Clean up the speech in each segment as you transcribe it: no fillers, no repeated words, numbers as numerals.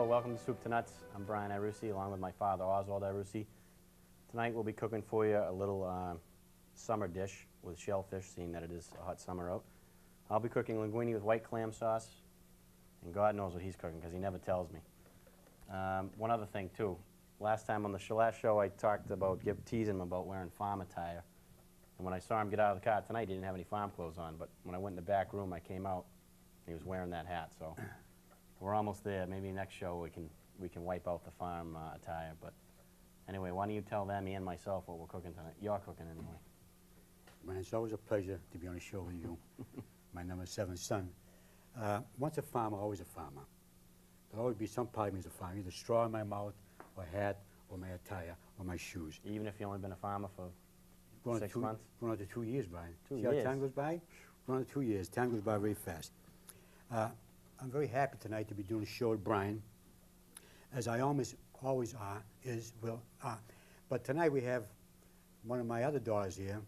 Hello, welcome to Soup to Nuts. I'm Brian Iarussi, along with my father, Iarussi. Tonight we'll be cooking for you a little summer dish with shellfish, seeing that it is a hot summer out. I'll be cooking linguine with white clam sauce, and God knows what he's cooking because he never tells me. One other thing, too. Last time on the last show I talked about, teasing him about wearing farm attire. And when I saw him get out of the car tonight, he didn't have any farm clothes on. But when I went in the back room, I came out, he was wearing that hat. So we're almost there. Maybe next show we can wipe out the farm attire. But anyway, why don't you tell them and myself what we're cooking tonight? You're cooking anyway. Man, it's always a pleasure to be on the show with you. My number 7 son. Once a farmer, always a farmer. There'll always be some part of me as a farmer, either straw in my mouth, or hat, or my attire, or my shoes. Even if you've only been a farmer for going 6 months? Going on to 2 years, Brian. 2 See years. how time goes by? Going on to 2 years. Time goes by very fast. I'm very happy tonight to be doing a show with Brian, as I almost always are, are. But tonight we have one of my other daughters here,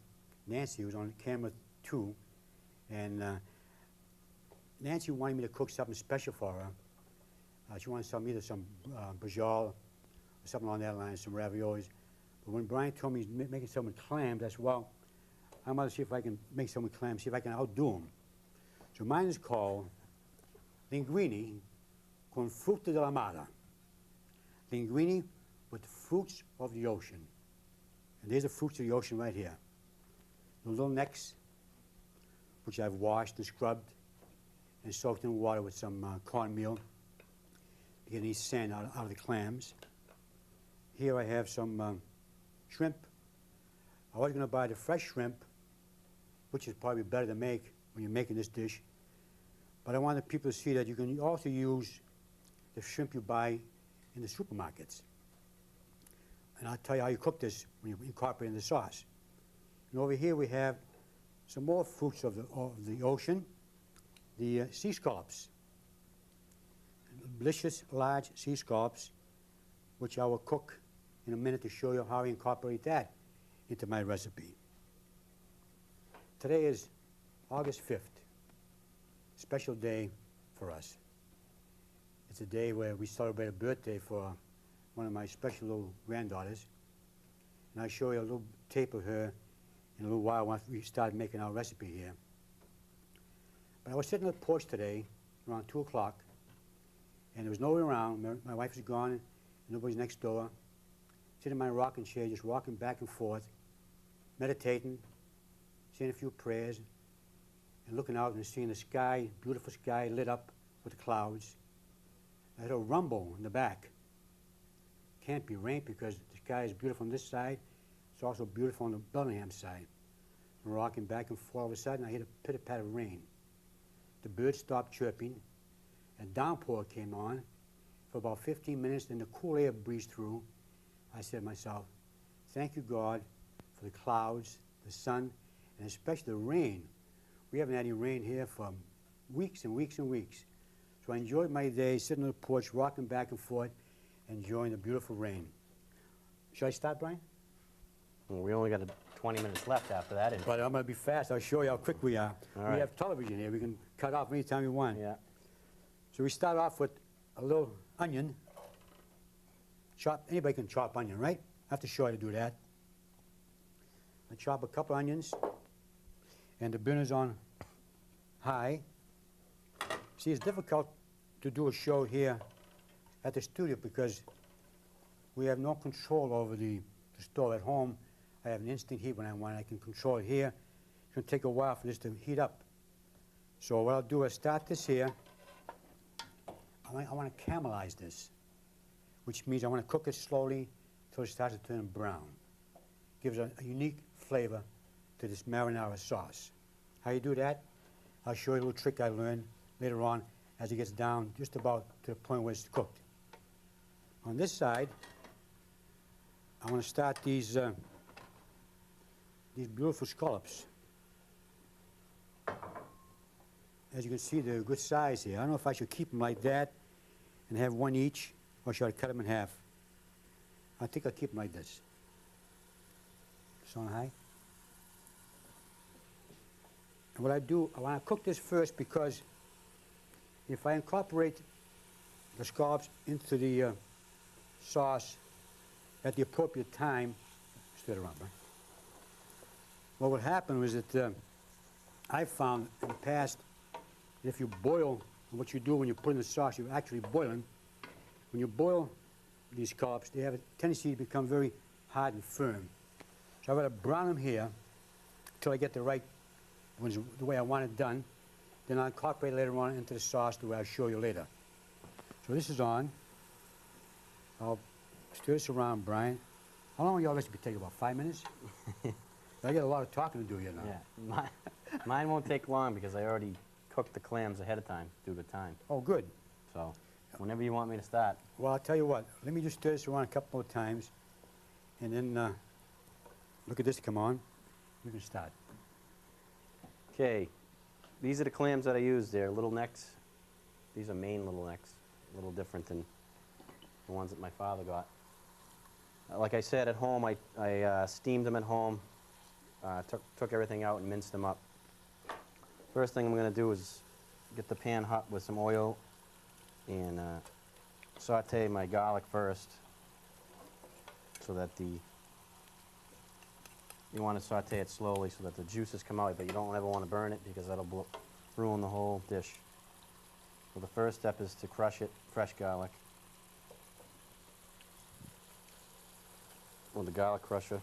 Nancy, who's on camera too, and Nancy wanted me to cook something special for her. She wanted either some bajal or something along that line, some raviolis. But when Brian told me he's making some with clams, I said, well, I'm going to see if I can make some with clams, see if I can outdo him. So mine is called linguine con frutti della mare. Linguine with fruits of the ocean. And there's the fruits of the ocean right here. The little necks, which I've washed and scrubbed and soaked in water with some cornmeal to get any sand out of the clams. Here I have some shrimp. I was going to buy the fresh shrimp, which is probably better to make when you're making this dish. But I wanted people to see that you can also use the shrimp you buy in the supermarkets. And I'll tell you how you cook this when you incorporate it in the sauce. And over here we have some more fruits of the ocean, the sea scallops. Delicious large sea scallops, which I will cook in a minute to show you how I incorporate that into my recipe. Today is August 5th, special day for us. It's a day where we celebrate a birthday for one of my special little granddaughters. And I'll show you a little tape of her in a little while once we start making our recipe here. But I was sitting on the porch today around 2 o'clock, and there was nobody around. My wife was gone, and nobody's next door. Sitting in my rocking chair, just rocking back and forth, meditating, saying a few prayers, and looking out and seeing the sky, beautiful sky lit up with the clouds. I heard a rumble in the back. Can't be rain because the sky is beautiful on this side. It's also beautiful on the Bellingham side. I'm rocking back and forth. All of a sudden, I hear a pitter-patter of rain. The birds stopped chirping. A downpour came on for about 15 minutes, then the cool air breezed through. I said to myself, thank you, God, for the clouds, the sun, and especially the rain. We haven't had any rain here for weeks and weeks and weeks. So I enjoyed my day sitting on the porch, rocking back and forth, enjoying the beautiful rain. Should I start, Brian? Well, we only got 20 minutes left after that. But I'm going to be fast. I'll show you how quick we are. All we right. have television here. We can cut off anytime we want. Yeah. So we start off with a little onion. Anybody can chop onion, right? I have to show you how to do that. I chop a couple onions, and the burner's on high. See, it's difficult to do a show here at the studio because we have no control over the stove at home. I have an instant heat when I want. I can control it here. It's going to take a while for this to heat up. So what I'll do is start this here. I want to caramelize this, which means I want to cook it slowly until it starts to turn brown. Gives a unique flavor to this marinara sauce. How you do that? I'll show you a little trick I learned later on as it gets down just about to the point where it's cooked. On this side, I want to start these beautiful scallops. As you can see, they're a good size here. I don't know if I should keep them like that and have one each, or should I cut them in half? I think I'll keep them like this. So on high. And what I do, I want to cook this first because if I incorporate the scallops into the sauce at the appropriate time. Stir it around, right? What would happen was that I found in the past that if you boil, what you do when you put in the sauce, you're actually boiling. When you boil these scallops, they have a tendency to become very hard and firm. So I'm going to brown them here until I get the right ones, the way I want it done. Then I'll incorporate later on into the sauce the way I'll show you later. So this is on. I'll stir this around, Brian. How long will your recipe take? About 5 minutes? I got a lot of talking to do here now. Yeah, mine won't take long because I already cooked the clams ahead of time due to time. Oh, good. So whenever you want me to start. Well, I'll tell you what. Let me just stir this around a couple more times, and then look at this come on. We can start. Okay, these are the clams that I use. They're little necks. These are Maine little necks, a little different than the ones that my father got. Like I said, at home, I steamed them at home, took everything out and minced them up. First thing I'm going to do is get the pan hot with some oil and saute my garlic first so that you want to saute it slowly so that the juices come out, but you don't ever want to burn it because that'll ruin the whole dish. So the first step is to crush it, fresh garlic, with the garlic crusher.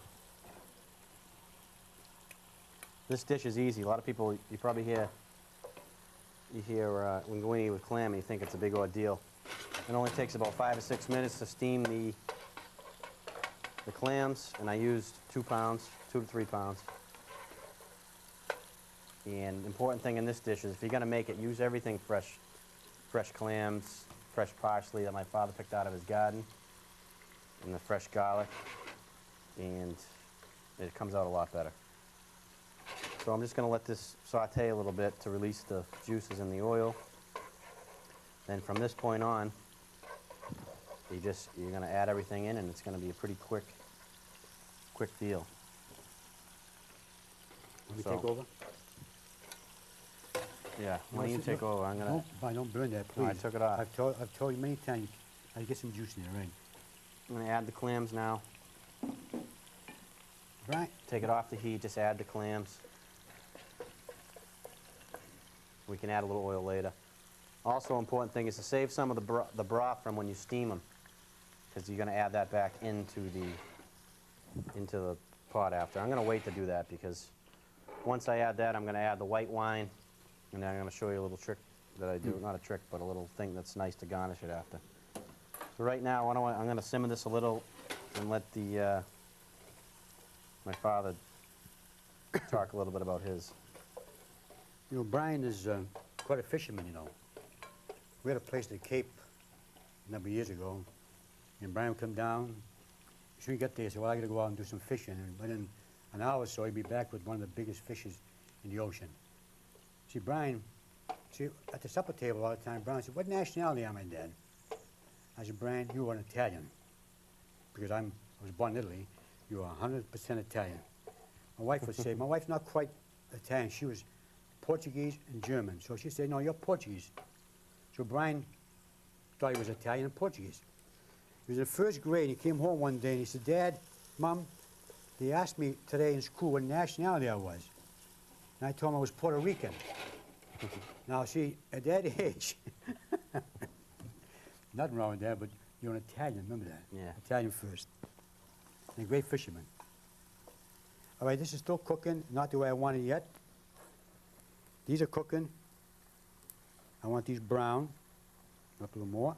This dish is easy. A lot of people, you probably hear linguine with clam and you think it's a big ordeal. It only takes about 5 or 6 minutes to steam the clams, and I used 2 pounds, 2 to 3 pounds. And the important thing in this dish is if you're going to make it, use everything fresh. Fresh clams, fresh parsley that my father picked out of his garden, and the fresh garlic, and it comes out a lot better. So I'm just going to let this saute a little bit to release the juices in the oil. Then from this point on, you're going to add everything in, and it's going to be a pretty quick deal. Let me take over? Yeah, why don't you take over? I'm going to... Don't burn that, please. No, I took it off. I've told you many times, I get some juice in there, right? I'm going to add the clams now. Right. Take it off the heat, just add the clams. We can add a little oil later. Also, important thing is to save some of the broth from when you steam them, because you're going to add that back into the pot after. I'm going to wait to do that because once I add that, I'm going to add the white wine, and then I'm going to show you a little trick that I do. Not a trick, but a little thing that's nice to garnish it after. So right now, I'm going to simmer this a little and let my father talk a little bit about his. You know, Brian is quite a fisherman, you know. We had a place at the Cape a number of years ago, and Brian would come down. As soon as he got there, he said, well, I got to go out and do some fishing. And within an hour or so, he'd be back with one of the biggest fishes in the ocean. See, Brian, at the supper table all the time, Brian said, what nationality am I, Dad? I said, Brian, you are an Italian. Because I was born in Italy. You are 100% Italian. My wife would say, my wife's not quite Italian. She was Portuguese and German. So she said, no, you're Portuguese. So Brian thought he was Italian and Portuguese. He was in first grade, and he came home one day, and he said, Dad, Mom, they asked me today in school what nationality I was. And I told him I was Puerto Rican. Now, see, at that age, nothing wrong with that, but you're an Italian, remember that? Yeah. Italian first. And a great fisherman. All right, this is still cooking, not the way I want it yet. These are cooking. I want these brown. Up a little more.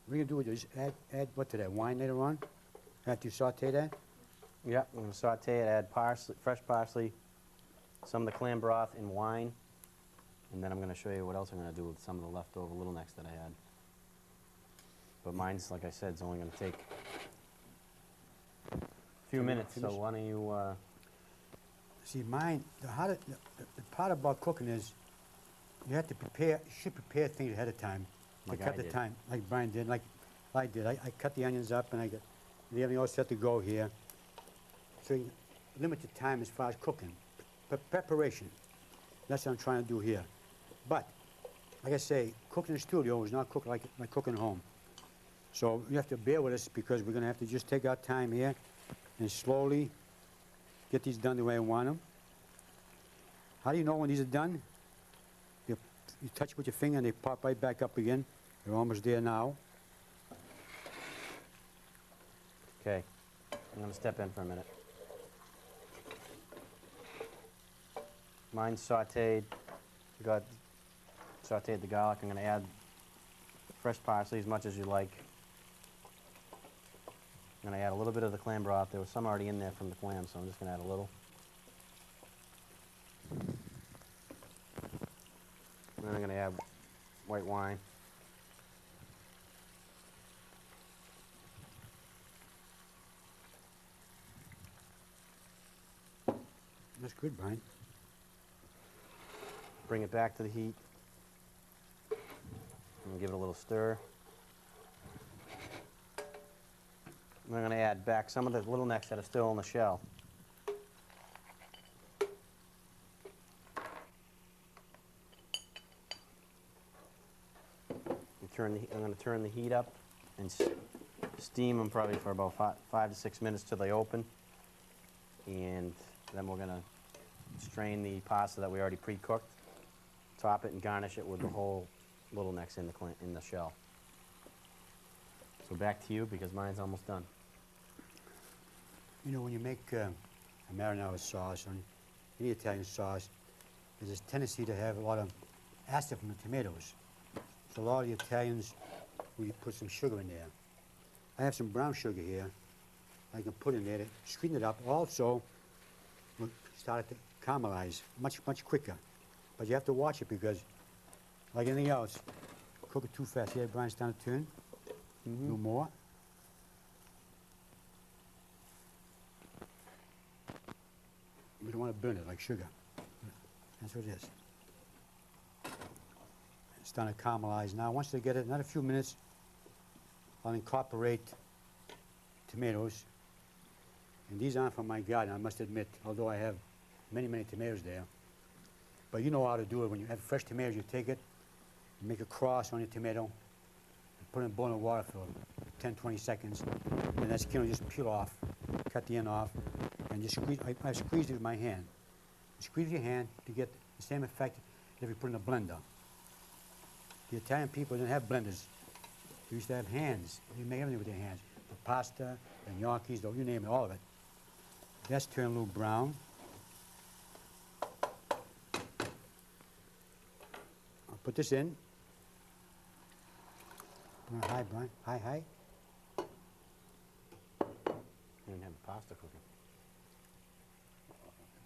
What are you going to do is just add what to that? Wine later on? After you saute that? Yeah, I'm going to saute it, add parsley, fresh parsley, some of the clam broth and wine, and then I'm going to show you what else I'm going to do with some of the leftover little necks that I had. But mine's, like I said, is only going to take a few minutes, so why don't you... See, mine, the part about cooking is you have to prepare, you should prepare things ahead of time. Like to cut I the did. time, like Brian did, like I did. I cut the onions up and I got everything all set to go here. So you limit the time as far as cooking. Preparation. That's what I'm trying to do here. But, like I say, cooking in the studio is not cooking like cooking at home. So you have to bear with us because we're going to have to just take our time here and slowly get these done the way I want them. How do you know when these are done? You touch with your finger and they pop right back up again. They're almost there now. Okay, I'm going to step in for a minute. Mine's sauteed. Got sauteed the garlic. I'm going to add fresh parsley as much as you like. I'm going to add a little bit of the clam broth. There was some already in there from the clam, so I'm just going to add a little. And then I'm going to add white wine. That's good, Brian. Bring it back to the heat. And give it a little stir. And I'm going to add back some of the little necks that are still in the shell. I'm going to turn the heat up and steam them probably for about 5 to 6 minutes till they open. And then we're going to strain the pasta that we already pre-cooked, top it and garnish it with the whole little necks in the shell. So back to you because mine's almost done. You know, when you make a marinara sauce or any Italian sauce, there's this tendency to have a lot of acid from the tomatoes. So a lot of the Italians, we put some sugar in there. I have some brown sugar here I can put in there to sweeten it up. Also, we'll start it to caramelize much quicker. But you have to watch it because, like anything else, cook it too fast. Yeah, Brian's starting to turn. A little more. We don't want to burn it like sugar. That's what it is. It's starting to caramelize now. Once they get it, another few minutes, I'll incorporate tomatoes. And these aren't from my garden, I must admit, although I have many tomatoes there. But you know how to do it. When you have fresh tomatoes, you take it, you make a cross on your tomato, and put it in boiling water for 10-20 seconds, and that skin will just peel off, cut the end off, and just squeeze. I squeezed it with my hand. You squeeze with your hand to get the same effect as if you put it in a blender. The Italian people didn't have blenders. They used to have hands. They make everything with their hands. The pasta, the gnocchis, you name it, all of it. That's turned a little brown. I'll put this in. Put it on high, Brian. High. You didn't have the pasta cooking.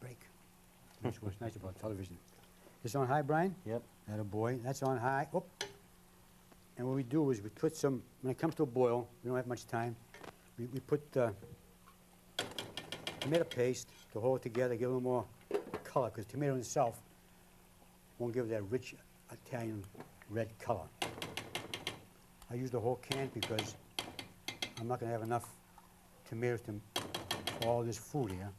Break. That's what's nice about television. This on high, Brian? Yep. Attaboy. That's on high. Oop. And what we do is we put some, when it comes to a boil, we don't have much time, we put tomato paste to hold it together, give it a little more color, because tomato in itself won't give it that rich Italian red color. I use the whole can because I'm not going to have enough tomatoes for all this food here.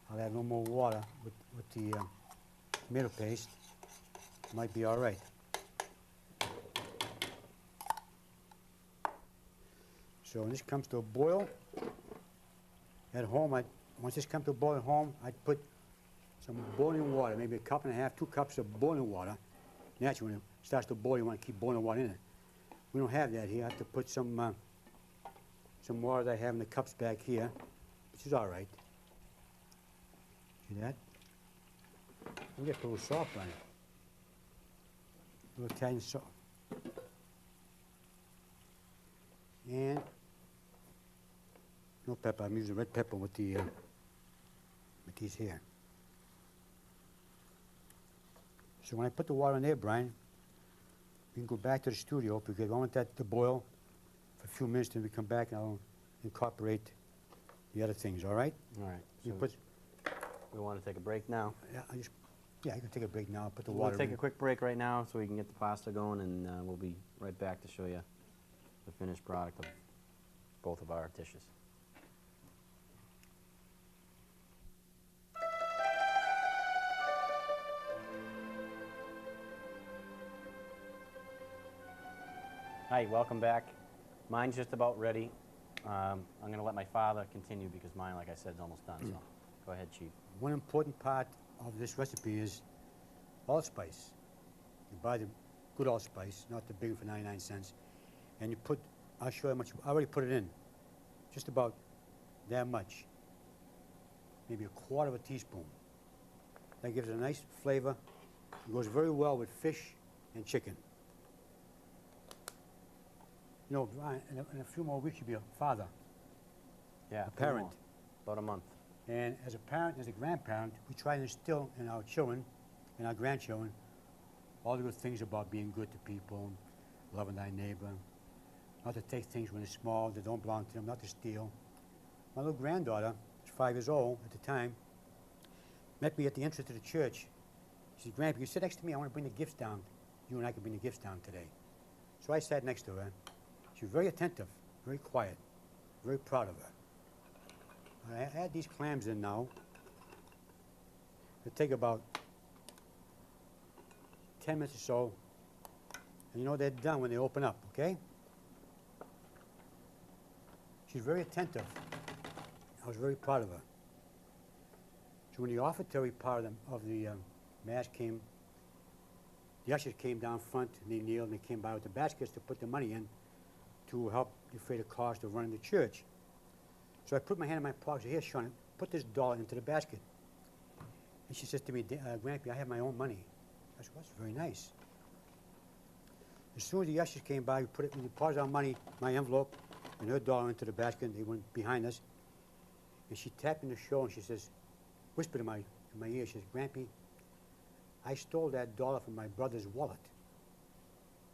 I'll add a little more water with the tomato paste. Might be all right. So when this comes to a boil, at home, once this comes to a boil at home, I'd put some boiling water, maybe 1.5 cups, 2 cups of boiling water. Naturally, when it starts to boil, you want to keep boiling water in it. We don't have that here. I have to put some water that I have in the cups back here, which is all right. See that? We'll get a little salt on it. A little Italian salt. And no pepper. I'm using red pepper with these here. So when I put the water in there, Brian, we can go back to the studio because I want that to boil for a few minutes. Then we come back and I'll incorporate the other things. All right? All right. You So put. we want to take a break now. Yeah, I can take a break now. Put the We'll water take in. a quick break right now so we can get the pasta going, and we'll be right back to show you the finished product of both of our dishes. Hi, welcome back. Mine's just about ready. I'm going to let my father continue because mine, like I said, is almost done. So go ahead, Chief. One important part of this recipe is allspice. You buy the good allspice, not the big one for 99 cents, and you put, I'll show you how much, I already put it in, just about that much, maybe a quarter of a teaspoon. That gives it a nice flavor. It goes very well with fish and chicken. You know, Brian, in a few more weeks you'll be a father, Yeah, a parent. about a month. And as a parent, as a grandparent, we try to instill in our children and our grandchildren all the good things about being good to people, loving thy neighbor, not to take things when they're small, that don't belong to them, not to steal. My little granddaughter, was 5 years old at the time, met me at the entrance to the church. She said, Grandpa, you sit next to me, I want to bring the gifts down. You and I can bring the gifts down today. So I sat next to her. She was very attentive, very quiet, very proud of her. I add these clams in now. It'll take about 10 minutes or so. And you know they're done when they open up, okay? She's very attentive. I was very proud of her. So when the offertory part of the Mass came, the ushers came down front and they kneeled and they came by with the baskets to put the money in to help defray the cost of running the church. So I put my hand in my pocket and said, here, Shauna, put this dollar into the basket. And she says to me, Grandpa, I have my own money. I said, well, that's very nice. As soon as the ushers came by, we deposited our money, my envelope, and her dollar into the basket, and they went behind us. And she tapped me on the shoulder and she says, whispered in my ear, she says, Grandpa, I stole that dollar from my brother's wallet.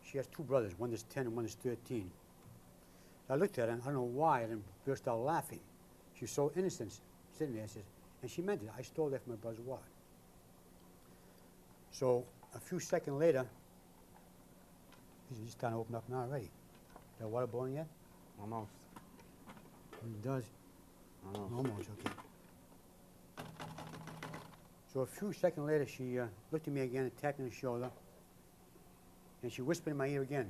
She has 2 brothers, one is 10 and one is 13. I looked at her, and I don't know why, I didn't burst out laughing. She was so innocent, sitting there, says, and she meant it. I stole that from my brother's wallet. So a few seconds later, it's starting to open up now already. That water boiling yet? Almost. It does. Almost, okay. So a few seconds later, she looked at me again and tapped me on the shoulder, and she whispered in my ear again.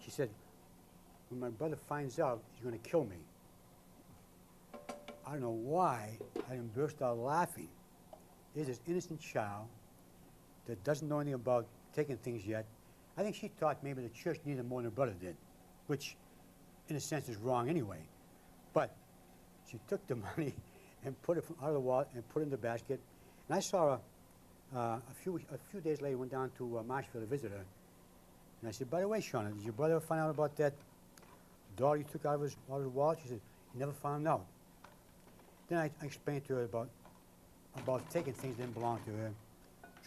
She said, when my brother finds out, he's going to kill me. I don't know why I didn't burst out laughing. Here's this innocent child that doesn't know anything about taking things yet. I think she thought maybe the church needed more than her brother did, which in a sense is wrong anyway. But she took the money and put it out of the wallet and put it in the basket. And I saw her a few days later, went down to Marshfield to visit her. And I said, by the way, Shauna, did your brother ever find out about that dollar you took out of his wallet? She said, he never found out. Then I explained to her about taking things that didn't belong to her,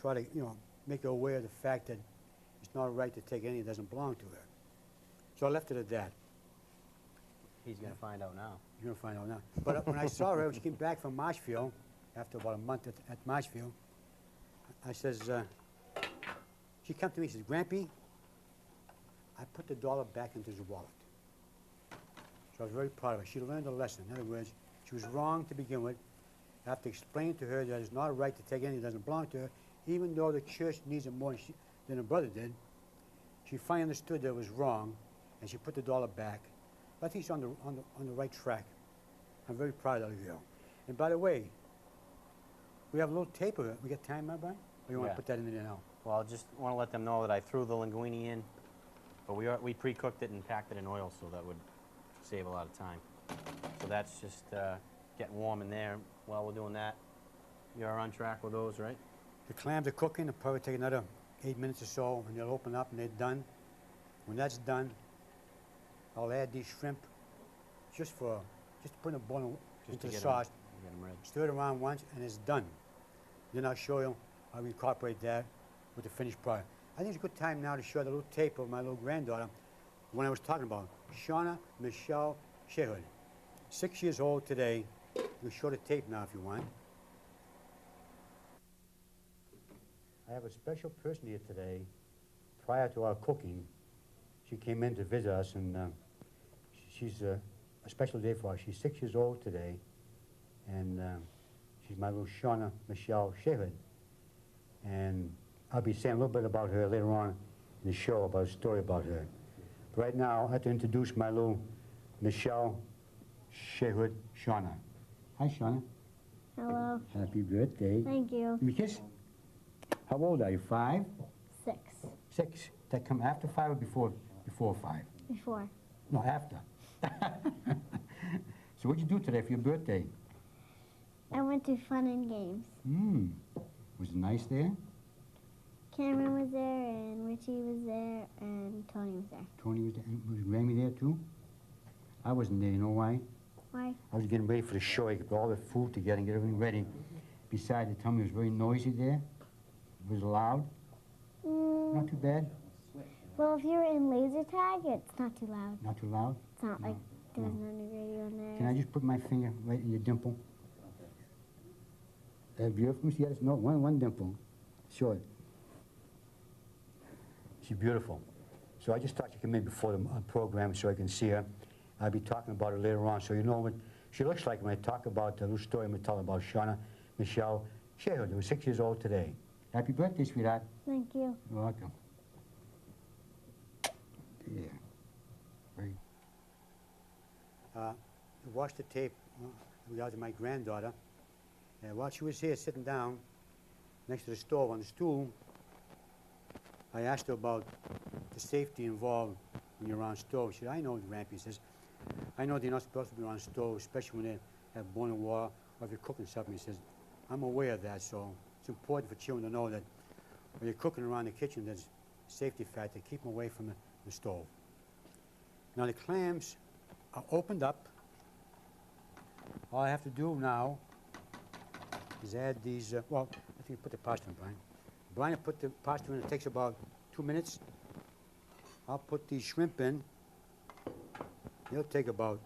try to, you know, make her aware of the fact that it's not right to take anything that doesn't belong to her. So I left it at that. He's going to find out now. You're going to find out now. But when I saw her, when she came back from Marshfield, after about a month at Marshfield, I says, she came to me and says, Grampy, I put the dollar back into his wallet. So I was very proud of her. She learned a lesson. In other words, she was wrong to begin with. I have to explain to her that it's not right to take anything that doesn't belong to her, even though the church needs it more than her brother did. She finally understood that it was wrong, and she put the dollar back. I think she's on the right track. I'm very proud of her. And by the way, we have a little tape of it. We got time, my Brian? Or you want to put that in there now? Well, I just want to let them know that I threw the linguine in, but we pre-cooked it and packed it in oil, so that would save a lot of time. So that's just getting warm in there. While we're doing that, you're on track with those, right? The clams are cooking. They'll probably take another 8 minutes or so, and they'll open up and they're done. When that's done, I'll add these shrimp just to put in a bowl into the sauce. Get them ready. Stir it around once, and it's done. Then I'll show you how we incorporate that with the finished product. I think it's a good time now to show the little tape of my little granddaughter, when I was talking about, Shauna Michelle Shehood. 6 years old today. You can show the tape now if you want. I have a special person here today. Prior to our cooking, she came in to visit us, and she's a special day for us. She's 6 years old today, and she's my little Shauna Michelle Shehood. And I'll be saying a little bit about her later on in the show, about a story about her. Right now, I'd like to introduce my little Michelle Shehud Shauna. Hi, Shauna. Hello. Happy birthday. Thank you. Give me a kiss. How old are you? 5? 6. 6. That come after 5 or before 5? Before. No, after. So what'd you do today for your birthday? I went to Fun and Games. Was it nice there? Cameron was there, and Richie was there, and Tony was there. Tony was there. And was Grammy there too? I wasn't there, you know why? Why? I was getting ready for the show. I got all the food together and get everything ready. Besides, they told me it was very noisy there. It was loud. Not too bad. Well, if you're in laser tag, it's not too loud. Not too loud? It's not like there's no radio in there. Can I just put my finger right in your dimple? That beautiful? See, no, one dimple. Sure. She's beautiful. So I just thought you could maybe before the program so I can see her. I'll be talking about her later on, so you know what she looks like when I talk about the little story I'm going to tell about Shauna Michelle Shehud, who was 6 years old today. Happy birthday, sweetheart. Thank you. You're welcome. Yeah. Very. To watch the tape with my granddaughter, and while she was here sitting down next to the stove on the stool, I asked her about the safety involved when you're on stove. She said, I know, Grampy. He says, I know they're not supposed to be on stove, especially when they have boiling water or if you're cooking something. He says, I'm aware of that, so it's important for children to know that when you're cooking around the kitchen, there's a safety factor. Keep them away from the stove. Now the clams are opened up. All I have to do now is add these, well, I think you put the pasta in, Brian. Brian put the pasta in, it takes about 2 minutes. I'll put the shrimp in. It'll take about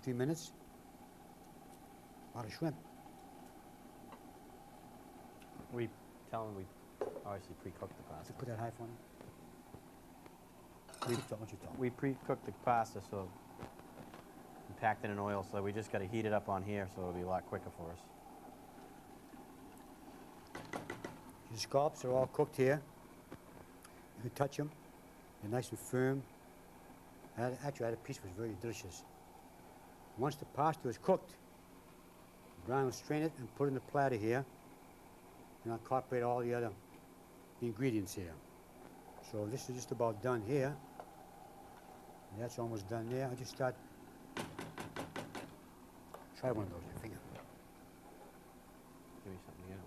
2-3 minutes. A lot of shrimp. We tell them we obviously pre-cooked the pasta. Put that high for me. What you talk? We pre-cooked the pasta, so we packed it in oil, so we just got to heat it up on here, so it'll be a lot quicker for us. The scallops are all cooked here. You can touch them. They're nice and firm. Actually, I had a piece that was very delicious. Once the pasta is cooked, Brian will strain it and put it in the platter here. And I'll incorporate all the other ingredients here. So this is just about done here. And that's almost done there. I'll just start. Try one of those, your finger. Give me something to get it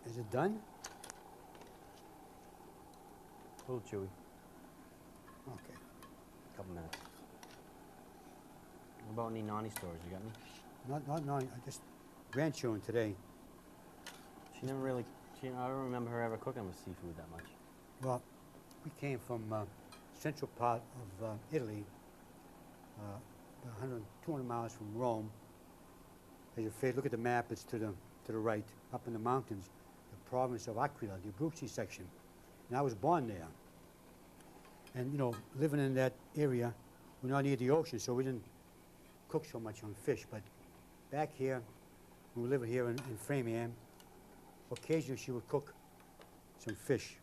with. Is it done? A little chewy. Okay. A couple minutes. What about any Nani stories? You got any? No, I just grandchildren today. She never really, I don't remember her ever cooking with seafood that much. Well, we came from central part of Italy, 200 miles from Rome. As you look at the map, it's to the right, up in the mountains, the province of Aquila, the Abruzzi section. And I was born there. And, you know, living in that area, we're not near the ocean, so we didn't cook so much on fish. But back here, when we live here in Framingham, occasionally she would cook some fish.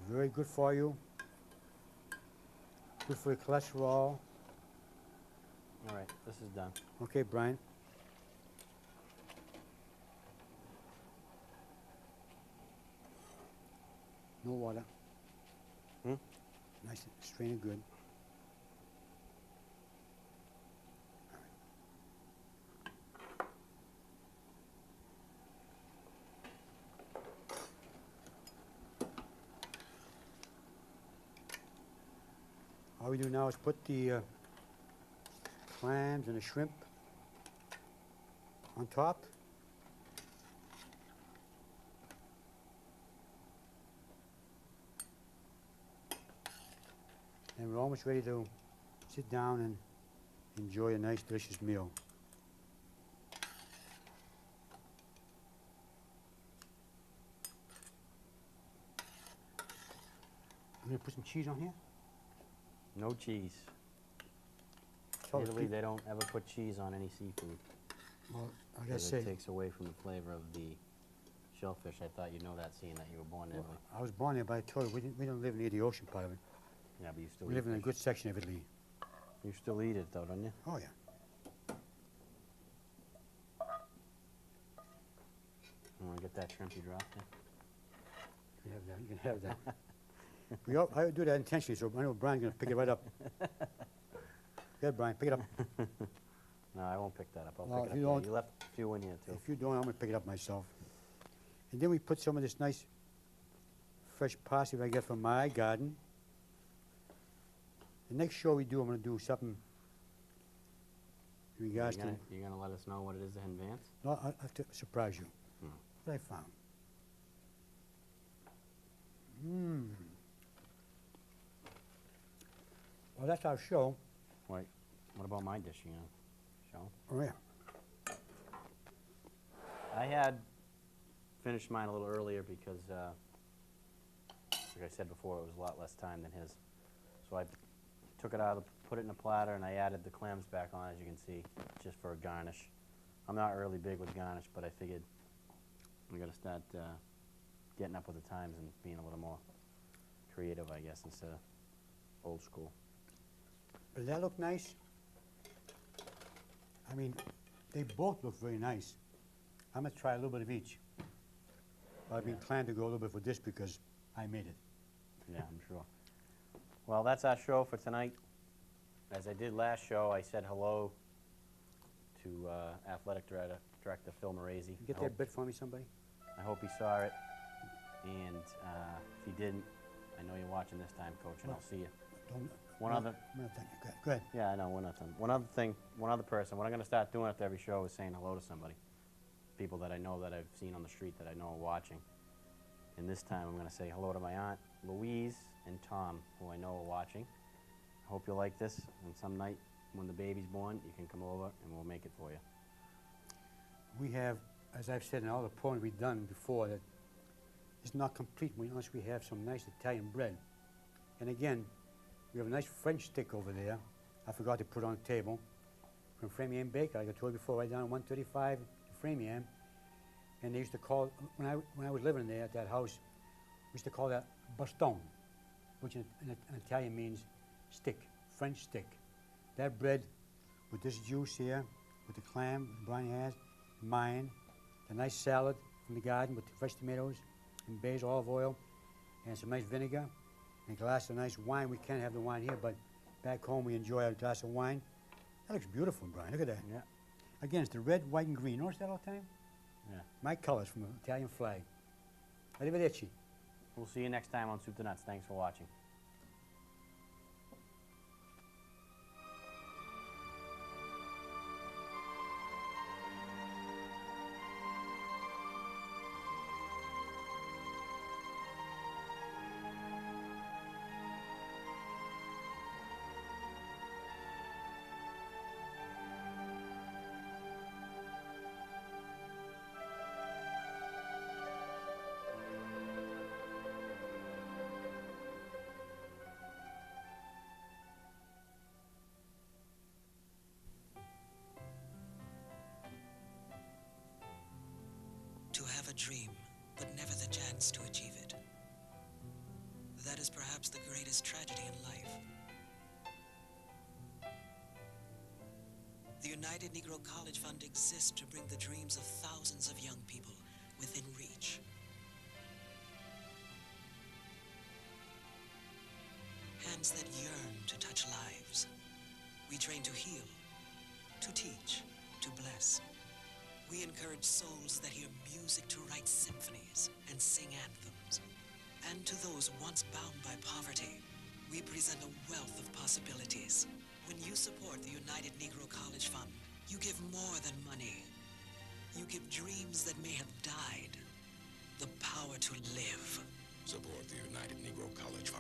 Very good for you. Good for your cholesterol. All right, this is done. Okay, Brian. No water. Nice, strain it good. All we do now is put the clams and the shrimp on top. And we're almost ready to sit down and enjoy a nice, delicious meal. I'm going to put some cheese on here. No cheese. Tell In the Italy, peop- they don't ever put cheese on any seafood Well, I gotta because say, it takes away from the flavor of the shellfish. I thought you know that, seeing that you were born in well, Italy. I was born there, but I told you, we don't live near the ocean part of it. Yeah, but you still We eat live in a fish. good section of Italy. You still eat it, though, don't you? Oh, yeah. You want to get that shrimp you dropped there? You can have that, you can have that. I do that intentionally, so I know Brian's gonna pick it right up. Yeah, Brian, pick it up. No, I won't pick that up. I'll Well, pick if it you up. don't- You left a few in here, too. If you don't, I'm gonna pick it up myself. And then we put some of this nice fresh parsley I get from my garden. The next show we do, I'm gonna do something in regards to, You're gonna let us know what it is in advance? no, I have to surprise you. Hmm. What I found. Mmm. Well, that's our show. Wait, what about my dish, you know? Show? Oh, yeah. I had finished mine a little earlier because, like I said before, it was a lot less time than his. So I took it out, put it in a platter, and I added the clams back on, as you can see, just for a garnish. I'm not really big with garnish, but I figured we got to start getting up with the times and being a little more creative, I guess, instead of old school. Does that look nice? I mean, they both look very nice. I'm gonna try a little bit of each. I've been inclined to go a little bit for this because I made it. Yeah, I'm sure. Well, that's our show for tonight. As I did last show, I said hello to Athletic Director Phil Morazi. You get that bit for me, somebody? I hope he saw it. And if he didn't, I know you're watching this time, Coach, and I'll see you. Don't. One no, other- no, thank you. Go ahead. Yeah, I know, one other thing. One other thing, one other person. What I'm going to start doing after every show is saying hello to somebody. People that I know that I've seen on the street that I know are watching. And this time I'm going to say hello to my Aunt Louise and Tom, who I know are watching. I hope you like this. And some night when the baby's born, you can come over and we'll make it for you. We have, as I've said in all the programs we've done before, that it's not complete unless we have some nice Italian bread. And again, we have a nice French stick over there. I forgot to put on the table. From Framingham Baker, like I told you before, right down 135 in Framingham. And they used to call, when I was living there at that house, we used to call that baston, which in Italian means stick, French stick. That bread with this juice here, with the clam Brian has, mine, the nice salad from the garden with the fresh tomatoes and basil, olive oil, and some nice vinegar, and a glass of nice wine. We can't have the wine here, but back home we enjoy a glass of wine. That looks beautiful, Brian. Look at that. Yeah. Again, it's the red, white, and green. Notice that all the time? Yeah. My colors from the Italian flag. Arrivederci. We'll see you next time on Soup to Nuts. Thanks for watching. To have a dream, but never the chance to achieve it. That is perhaps the greatest tragedy in life. The United Negro College Fund exists to bring the dreams of thousands of young people within reach. Hands that yearn to touch lives. We train to heal, to teach, to bless. We encourage souls that hear music to write symphonies and sing anthems. And to those once bound by poverty, we present a wealth of possibilities. When you support the United Negro College Fund, you give more than money. You give dreams that may have died the power to live. Support the United Negro College Fund.